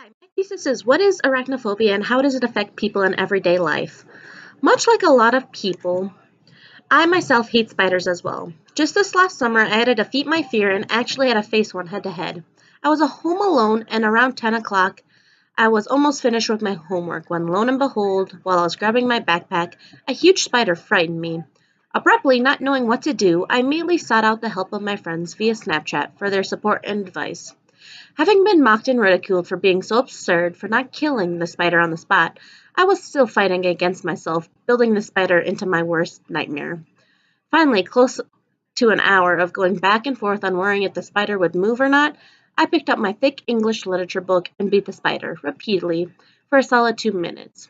Hi, my thesis is what is arachnophobia and how does it affect people in everyday life? Much like a lot of people, I myself hate spiders as well. Just this last summer, I had to defeat my fear and actually had to face one head to head. I was home alone and around 10 o'clock, I was almost finished with my homework when, lo and behold, while I was grabbing my backpack, a huge spider frightened me. Abruptly, not knowing what to do, I immediately sought out the help of my friends via Snapchat for their support and advice. Having been mocked and ridiculed for being so absurd for not killing the spider on the spot, I was still fighting against myself, building the spider into my worst nightmare. Finally, close to an hour of going back and forth on worrying if the spider would move or not, I picked up my thick English literature book and beat the spider, repeatedly, for a solid 2 minutes.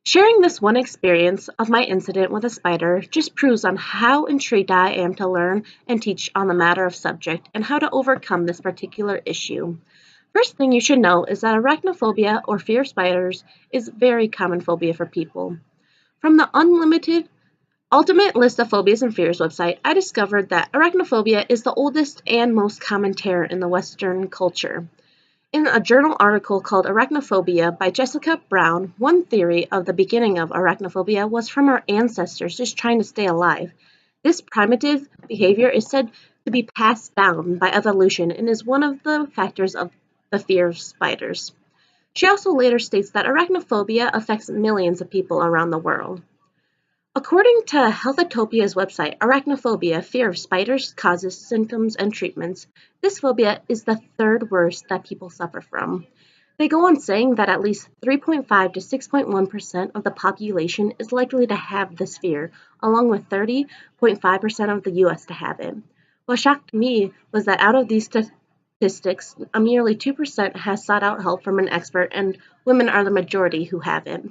Sharing this one experience of my incident with a spider just proves on how intrigued I am to learn and teach on the matter of subject and how to overcome this particular issue. First thing you should know is that arachnophobia or fear of spiders is a very common phobia for people. From the unlimited Ultimate List of Phobias and Fears website, I discovered that arachnophobia is the oldest and most common terror in the Western culture. In a journal article called Arachnophobia by Jessica Brown, one theory of the beginning of arachnophobia was from our ancestors just trying to stay alive. This primitive behavior is said to be passed down by evolution and is one of the factors of the fear of spiders. She also later states that arachnophobia affects millions of people around the world. According to Healthotopia's website, arachnophobia, fear of spiders, causes, symptoms, and treatments. This phobia is the third worst that people suffer from. They go on saying that at least 3.5 to 6.1% of the population is likely to have this fear, along with 30.5% of the US to have it. What shocked me was that out of these statistics, merely 2% has sought out help from an expert, and women are the majority who have it.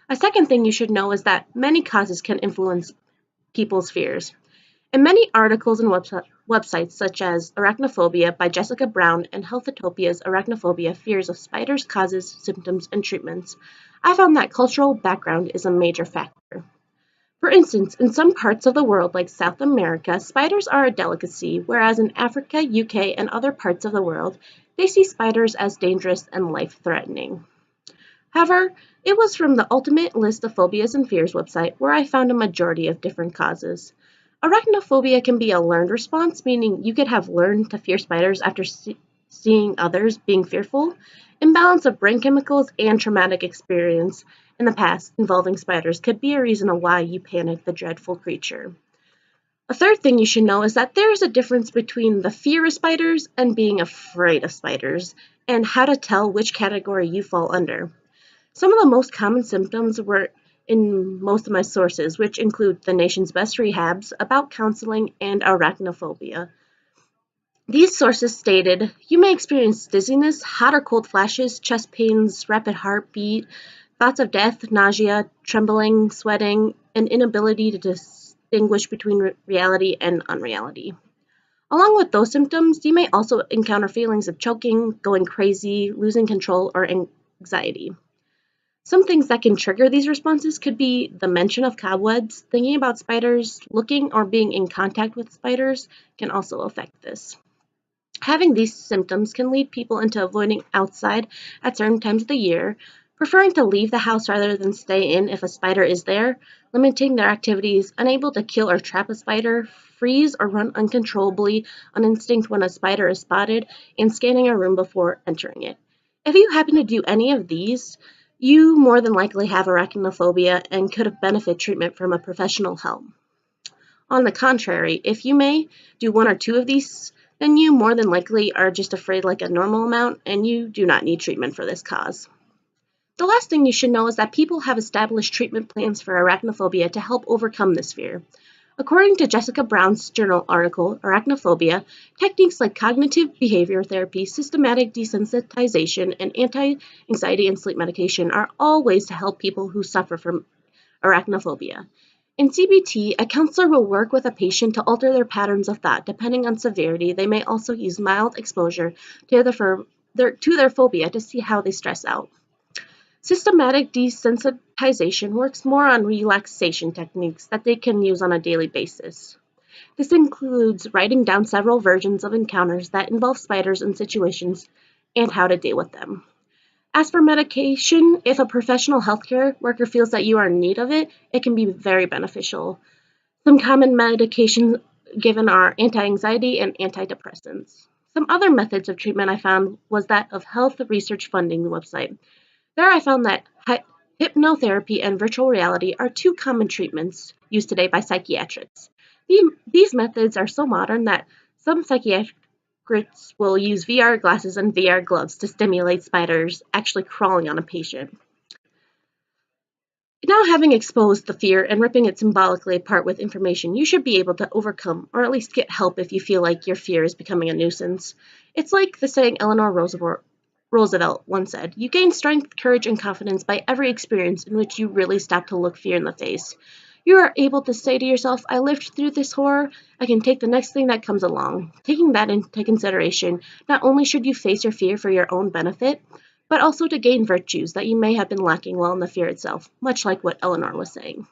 A second thing you should know is that many causes can influence people's fears. In many articles and websites such as Arachnophobia by Jessica Brown and Healthotopia's Arachnophobia Fears of Spiders, Causes, Symptoms, and Treatments, I found that cultural background is a major factor. For instance, in some parts of the world like South America, spiders are a delicacy, whereas in Africa, UK, and other parts of the world, they see spiders as dangerous and life-threatening. However, it was from the Ultimate List of Phobias and Fears website where I found a majority of different causes. Arachnophobia can be a learned response, meaning you could have learned to fear spiders after seeing others being fearful. Imbalance of brain chemicals and traumatic experience in the past involving spiders could be a reason of why you panic the dreadful creature. A third thing you should know is that there is a difference between the fear of spiders and being afraid of spiders, and how to tell which category you fall under. Some of the most common symptoms were in most of my sources, which include the nation's best rehabs, about counseling, and arachnophobia. These sources stated you may experience dizziness, hot or cold flashes, chest pains, rapid heartbeat, thoughts of death, nausea, trembling, sweating, and inability to distinguish between reality and unreality. Along with those symptoms, you may also encounter feelings of choking, going crazy, losing control, or anxiety. Some things that can trigger these responses could be the mention of cobwebs, thinking about spiders, looking or being in contact with spiders can also affect this. Having these symptoms can lead people into avoiding outside at certain times of the year, preferring to leave the house rather than stay in if a spider is there, limiting their activities, unable to kill or trap a spider, freeze or run uncontrollably on instinct when a spider is spotted, and scanning a room before entering it. If you happen to do any of these, you more than likely have arachnophobia and could have benefit treatment from a professional help. On the contrary, if you may do one or two of these, then you more than likely are just afraid like a normal amount and you do not need treatment for this cause. The last thing you should know is that people have established treatment plans for arachnophobia to help overcome this fear. According to Jessica Brown's journal article, Arachnophobia, techniques like cognitive behavior therapy, systematic desensitization, and anti-anxiety and sleep medication are all ways to help people who suffer from arachnophobia. In CBT, a counselor will work with a patient to alter their patterns of thought. Depending on severity, they may also use mild exposure to their phobia to see how they stress out. Systematic desensitization works more on relaxation techniques that they can use on a daily basis. This includes writing down several versions of encounters that involve spiders and situations and how to deal with them. As for medication, if a professional healthcare worker feels that you are in need of it, it can be very beneficial. Some common medications given are anti-anxiety and antidepressants. Some other methods of treatment I found was that of Health Research Funding website. There I found that hypnotherapy and virtual reality are two common treatments used today by psychiatrists. These methods are so modern that some psychiatrists will use VR glasses and VR gloves to stimulate spiders actually crawling on a patient. Now, having exposed the fear and ripping it symbolically apart with information, you should be able to overcome or at least get help if you feel like your fear is becoming a nuisance. It's like the saying Eleanor Roosevelt once said, "You gain strength, courage, and confidence by every experience in which you really stop to look fear in the face." You are able to say to yourself, "I lived through this horror, I can take the next thing that comes along." Taking that into consideration, not only should you face your fear for your own benefit, but also to gain virtues that you may have been lacking while in the fear itself, much like what Eleanor was saying.